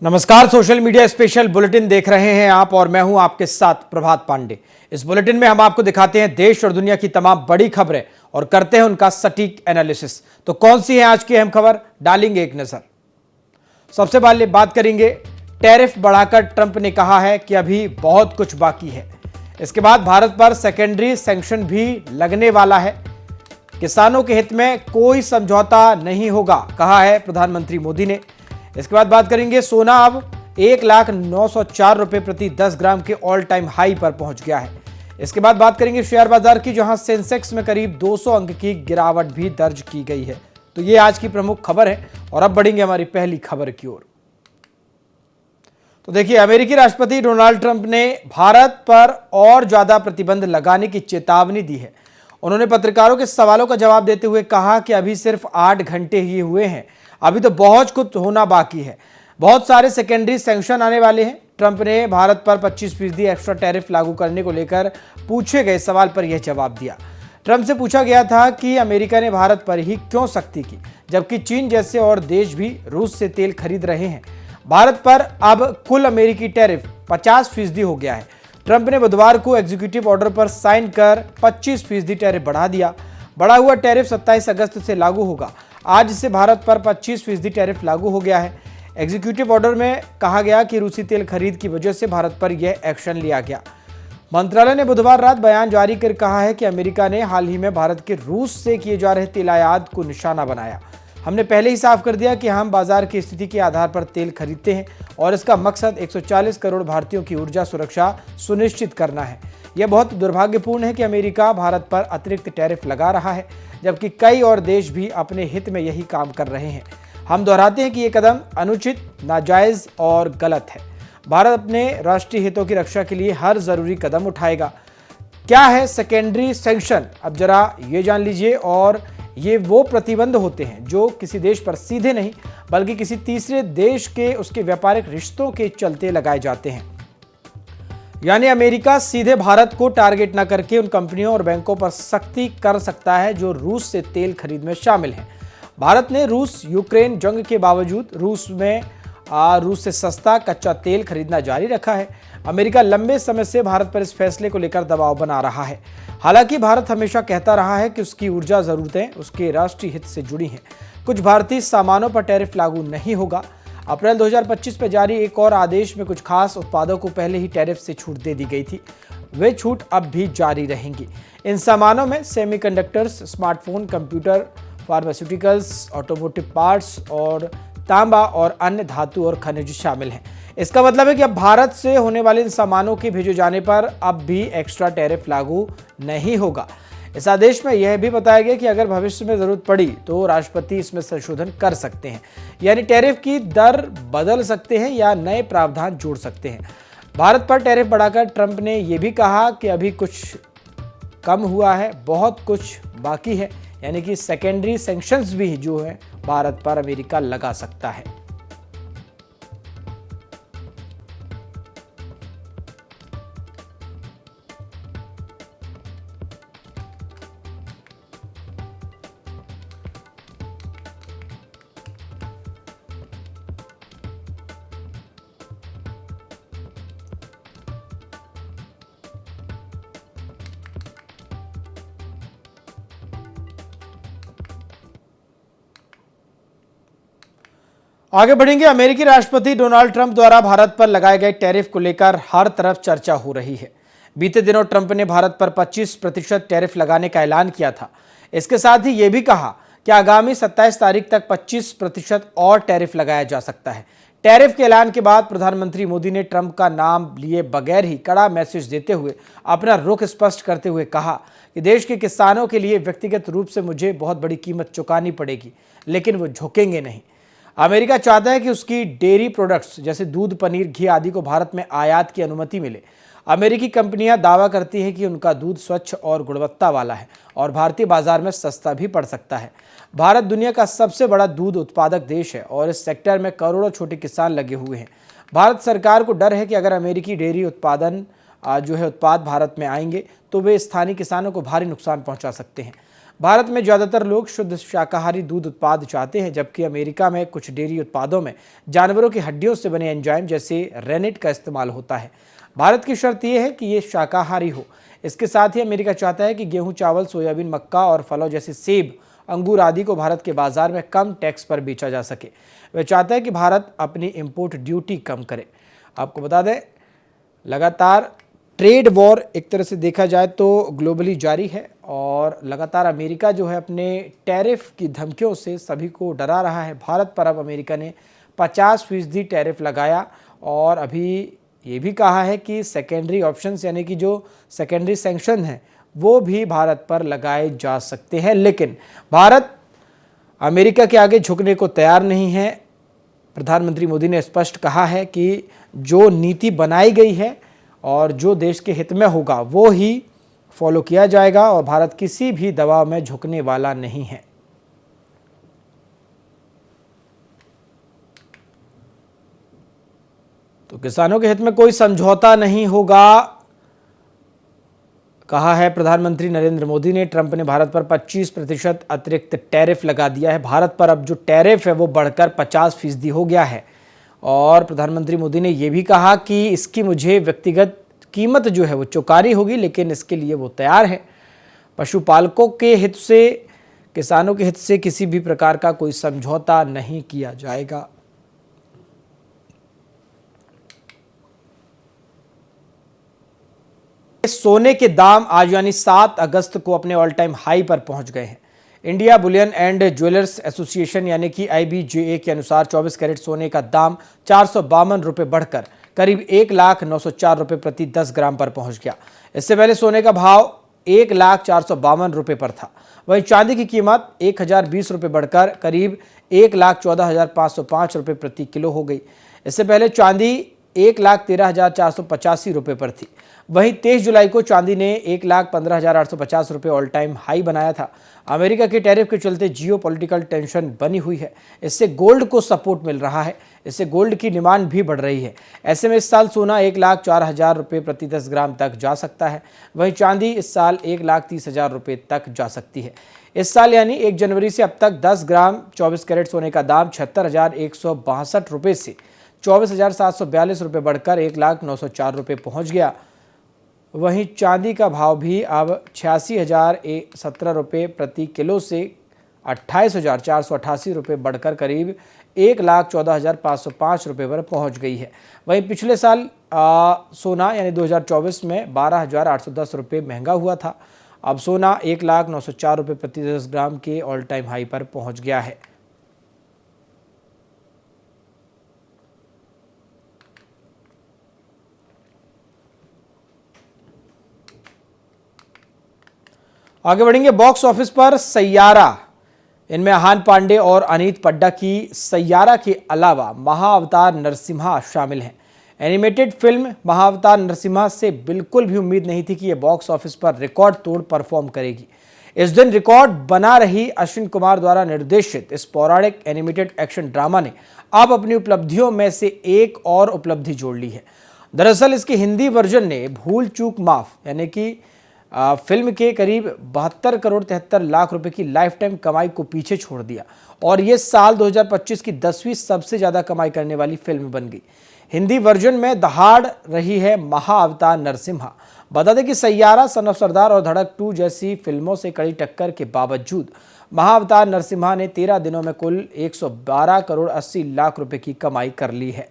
नमस्कार, social media special bulletin देख रहे हैं आप और मैं हूं आपके साथ प्रभात पांडे। इस बुलेटिन में हम आपको दिखाते हैं देश और दुनिया की तमाम बड़ी खबरें और करते हैं उनका सटीक एनालिसिस। तो कौन सी है आज की अहम खबर, डालेंगे एक नजर। सबसे पहले बात करेंगे, टैरिफ बढ़ाकर ट्रंप ने कहा है कि अभी बहुत कुछ बाकी है। इसके बाद भारत पर सेकेंडरी सैंक्शन भी लगने वाला है। किसानों के हित में कोई समझौता नहीं होगा, कहा है प्रधानमंत्री मोदी ने। इसके बाद बात करेंगे, सोना अब 1,09,04 रुपए प्रति 10 ग्राम के ऑल टाइम हाई पर पहुंच गया है। इसके बाद बात करेंगे शेयर बाजार की, जहां सेंसेक्स में करीब 200 अंक की गिरावट भी दर्ज की गई है। तो ये आज की प्रमुख खबर है और अब बढ़ेंगे हमारी पहली खबर की ओर। तो देखिए, अमेरिकी राष्ट्रपति डोनाल्ड ट्रंप ने भारत पर और ज्यादा प्रतिबंध लगाने की चेतावनी दी है। उन्होंने पत्रकारों के सवालों का जवाब देते हुए कहा कि अभी सिर्फ 8 घंटे ही हुए हैं, अभी तो बहुत कुछ होना बाकी है, बहुत सारे सेकेंडरी सैंक्शन आने वाले हैं। ट्रंप ने भारत पर 25% एक्स्ट्रा टैरिफ लागू करने को लेकर पूछे गए सवाल पर यह जवाब दिया। ट्रंप से पूछा गया था कि अमेरिका ने भारत पर ही क्यों सख्ती की, जबकि चीन जैसे और देश भी रूस से तेल खरीद रहे हैं। भारत पर अब कुल अमेरिकी टैरिफ 50% हो गया है। ट्रंप ने बुधवार को एग्जीक्यूटिव ऑर्डर पर साइन कर 25% टैरिफ बढ़ा दिया। बढ़ा हुआ टैरिफ 27 अगस्त से लागू होगा। आज से भारत पर 25% टैरिफ लागू हो गया है। एग्जीक्यूटिव ऑर्डर में कहा गया कि रूसी तेल खरीद की वजह से भारत पर यह एक्शन लिया गया। मंत्रालय ने बुधवार रात बयान जारी कर कहा है कि अमेरिका ने हाल ही में भारत के रूस से किए जा रहे तेल आयात को निशाना बनाया। हमने पहले ही साफ कर दिया कि हम बाजार की स्थिति के आधार पर तेल खरीदते हैं और इसका मकसद 140 करोड़ भारतीयों की ऊर्जा सुरक्षा सुनिश्चित करना है। यह बहुत दुर्भाग्यपूर्ण है कि अमेरिका भारत पर अतिरिक्त टैरिफ लगा रहा है, जबकि कई और देश भी अपने हित में यही काम कर रहे हैं। हम दोहराते हैं कि यह कदम अनुचित, नाजायज और गलत है। भारत अपने राष्ट्रीय हितों की रक्षा के लिए हर जरूरी कदम उठाएगा। क्या है सेकेंडरी सैंक्शन, अब जरा ये जान लीजिए। और ये वो प्रतिबंध होते हैं जो किसी देश पर सीधे नहीं बल्कि किसी तीसरे देश के उसके व्यापारिक रिश्तों के चलते लगाए जाते हैं। यानी अमेरिका सीधे भारत को टारगेट न करके उन कंपनियों और बैंकों पर सख्ती कर सकता है जो रूस से तेल खरीद में शामिल हैं। भारत ने रूस यूक्रेन जंग के बावजूद रूस से सस्ता कच्चा तेल खरीदना जारी रखा है। अमेरिका लंबे समय से भारत पर इस फैसले को लेकर दबाव बना रहा है। हालांकि भारत हमेशा कहता रहा है कि उसकी ऊर्जा जरूरतें उसके राष्ट्रीय हित से जुड़ी हैं। कुछ भारतीय सामानों पर टैरिफ लागू नहीं होगा। अप्रैल 2025 में जारी एक और आदेश में कुछ खास उत्पादों को पहले ही टैरिफ से छूट दे दी गई थी। वे छूट अब भी जारी रहेंगी। इन सामानों में semiconductors, smartphone, computer, pharmaceuticals, automotive parts और तांबा और अन्य धातु और खनिज शामिल हैं। इसका मतलब है कि अब भारत से होने वाले इन सामानों के भेजे जाने पर अब भी एक्स्ट्रा टैरिफ लागू नहीं होगा। इस आदेश में यह भी बताया गया कि अगर भविष्य में जरूरत पड़ी तो राष्ट्रपति इसमें संशोधन कर सकते हैं, यानी टैरिफ की दर बदल सकते हैं या नए प्रावधान जोड़ सकते हैं। भारत पर टैरिफ बढ़ाकर ट्रंप ने यह भी कहा कि अभी कुछ कम हुआ है, बहुत कुछ बाकी है, यानी कि सेकेंडरी सैंक्शंस भी जो है भारत पर अमेरिका लगा सकता है। आगे बढ़ेंगे, अमेरिकी राष्ट्रपति डोनाल्ड ट्रंप द्वारा भारत पर लगाए गए टैरिफ को लेकर हर तरफ चर्चा हो रही है। बीते दिनों ट्रंप ने भारत पर 25% टैरिफ लगाने का ऐलान किया था। इसके साथ ही यह भी कहा कि आगामी 27 तारीख तक 25% और टैरिफ लगाया जा सकता है। टैरिफ के ऐलान के बाद प्रधानमंत्री मोदी ने ट्रंप का नाम लिए बगैर ही कड़ा मैसेज देते हुए अपना रुख स्पष्ट करते हुए कहा कि देश के किसानों के लिए व्यक्तिगत रूप से मुझे बहुत बड़ी कीमत चुकानी पड़ेगी, लेकिन वो झुकेंगे नहीं। अमेरिका चाहता है कि उसकी डेयरी प्रोडक्ट्स जैसे दूध, पनीर, घी आदि को भारत में आयात की अनुमति मिले। अमेरिकी कंपनियां दावा करती हैं कि उनका दूध स्वच्छ और गुणवत्ता वाला है और भारतीय बाजार में सस्ता भी पड़ सकता है। भारत दुनिया का सबसे बड़ा दूध उत्पादक देश है और इस सेक्टर में करोड़ों छोटे किसान लगे हुए हैं। भारत सरकार को डर है कि अगर अमेरिकी डेयरी उत्पाद भारत में आएंगे तो वे स्थानीय किसानों को भारी नुकसान पहुंचा सकते हैं। भारत में ज़्यादातर लोग शुद्ध शाकाहारी दूध उत्पाद चाहते हैं, जबकि अमेरिका में कुछ डेयरी उत्पादों में जानवरों की हड्डियों से बने एंजाइम जैसे रेनेट का इस्तेमाल होता है। भारत की शर्त यह है कि ये शाकाहारी हो। इसके साथ ही अमेरिका चाहता है कि गेहूं, चावल, सोयाबीन, मक्का और फलों जैसे सेब, अंगूर आदि को भारत के बाजार में कम टैक्स पर बेचा जा सके। वह चाहता है कि भारत अपनी इंपोर्ट ड्यूटी कम करे। आपको बता दें, लगातार ट्रेड वॉर एक तरह से देखा जाए तो ग्लोबली जारी है और लगातार अमेरिका जो है अपने टैरिफ की धमकियों से सभी को डरा रहा है। भारत पर अब अमेरिका ने 50% टैरिफ लगाया और अभी ये भी कहा है कि सेकेंडरी ऑप्शंस यानी कि जो सेकेंडरी सैंक्शन हैं वो भी भारत पर लगाए जा सकते हैं, लेकिन भारत अमेरिका के आगे झुकने को तैयार नहीं है। प्रधानमंत्री मोदी ने स्पष्ट कहा है कि जो नीति बनाई गई है और जो देश के हित में होगा वो ही फॉलो किया जाएगा और भारत किसी भी दबाव में झुकने वाला नहीं है। तो किसानों के हित में कोई समझौता नहीं होगा, कहा है प्रधानमंत्री नरेंद्र मोदी ने। ट्रंप ने भारत पर 25% अतिरिक्त टैरिफ लगा दिया है। भारत पर अब जो टैरिफ है वो बढ़कर 50% हो गया है और प्रधानमंत्री मोदी ने यह भी कहा कि इसकी मुझे व्यक्तिगत कीमत जो है वो चुकानी होगी, लेकिन इसके लिए वो तैयार है। पशुपालकों के हित से, किसानों के हित से किसी भी प्रकार का कोई समझौता नहीं किया जाएगा। सोने के दाम आज यानी 7 अगस्त को अपने ऑल टाइम हाई पर पहुंच गए हैं। India Boolean and jewellers association यानी कि IBJA के अनुसार 24 कैरेट सोने का दाम 452 रुपये बढ़कर करीब 1,09,04 रुपये प्रति 10 ग्राम पर पहुंच गया। इससे पहले सोने का भाव 1,0452 रुपये पर था। वहीं चांदी की कीमत 1,020 रुपये बढ़कर करीब 1,14,505 रुपये प्रति किलो हो गई। इससे पहले चांदी 1,13,485 रुपये पर थी। वहीं 23 जुलाई को चांदी ने 1,15,850 रुपये ऑल टाइम हाई बनाया था। अमेरिका के टैरिफ के चलते जियो पॉलिटिकल टेंशन बनी हुई है। इससे गोल्ड को सपोर्ट मिल रहा है, इससे गोल्ड की डिमांड भी बढ़ रही है। ऐसे में इस साल सोना 1,04,000 रुपये प्रति 10 ग्राम तक जा सकता है। वहीं चांदी इस साल 1,30,000 रुपये तक जा सकती है। इस साल यानी 1 जनवरी से अब तक 10 ग्राम 24 कैरेट सोने का दाम 76,162 रुपये से 24,742 रुपये बढ़कर 1,09,04 रुपये पहुँच गया। वहीं चांदी का भाव भी अब 86,017 रुपये प्रति किलो से 28,488 रुपये बढ़कर करीब 1,14,505 रुपये पर पहुंच गई है। वहीं पिछले साल सोना यानी 2024 में 12,810 रुपये महंगा हुआ था। अब सोना 1,09,04 रुपये प्रति 10 ग्राम के ऑल टाइम हाई पर पहुंच गया है। आगे बढ़ेंगे बॉक्स ऑफिस पर सैयारा, इनमें आहान पांडे और अनीत पड्डा की सैयारा के अलावा महाअवतार नरसिम्हा शामिल हैं। एनिमेटेड फिल्म महाअवतार नरसिम्हा से बिल्कुल भी उम्मीद नहीं थी कि यह बॉक्स ऑफिस पर रिकॉर्ड तोड़ परफॉर्म करेगी। इस दिन रिकॉर्ड बना रही अश्विन कुमार द्वारा निर्देशित इस पौराणिक एनिमेटेड एक्शन ड्रामा ने अब अपनी उपलब्धियों में से एक और उपलब्धि जोड़ ली है। दरअसल इसके हिंदी वर्जन ने भूल चूक माफ यानी कि फिल्म के करीब 72 करोड़ 73 लाख रुपए की लाइफ टाइम कमाई को पीछे छोड़ दिया और ये साल 2025 की 10वीं सबसे ज्यादा कमाई करने वाली फिल्म बन गई। हिंदी वर्जन में दहाड़ रही है महाअवतार नरसिम्हा। बता दें कि सैयारा, सन ऑफ सरदार और धड़क 2 जैसी फिल्मों से कड़ी टक्कर के बावजूद महाअवतार नरसिम्हा ने 13 दिनों में कुल 112 करोड़ 80 लाख रुपए की कमाई कर ली है।